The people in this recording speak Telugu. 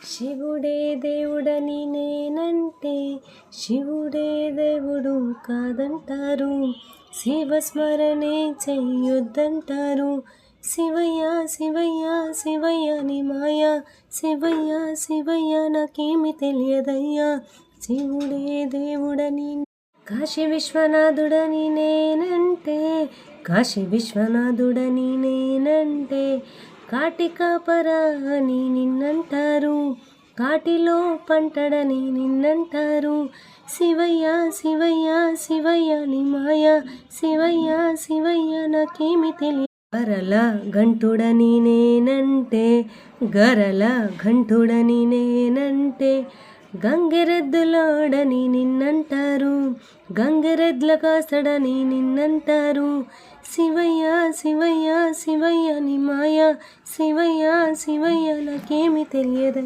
శివుడే దేవుడని నేనంటే శివుడే దేవుడు కాదంటారు. శివస్మరణే చెయ్యొద్దంటారు. శివయ్య శివయ్య శివయ్య నీ మాయ, శివయ్య శివయ్య నాకేమి తెలియదయ్యా. శివుడే దేవుడని కాశీ విశ్వనాథుడని నేనంటే, కాశీ విశ్వనాథుడని నేనంటే కాటికాపరా అని నిన్నంటారు. కాటిలో పంటడని నిన్నంటారు. శివయ్య శివయ్య శివయ్య నీ మాయ, శివయ్య శివయ్య నాకేమి తెలియ. గరల గంటుడని నేనంటే, గరల గంటుడని నేనంటే గంగిరెద్దులాడని నిన్నంటారు. గంగిరెద్దుల కాసడని నిన్నంటారు. శివయ్య శివయ్య శివయ్య నీ మాయ, శివయ్య శివయ్య నాకేమి తెలియదు.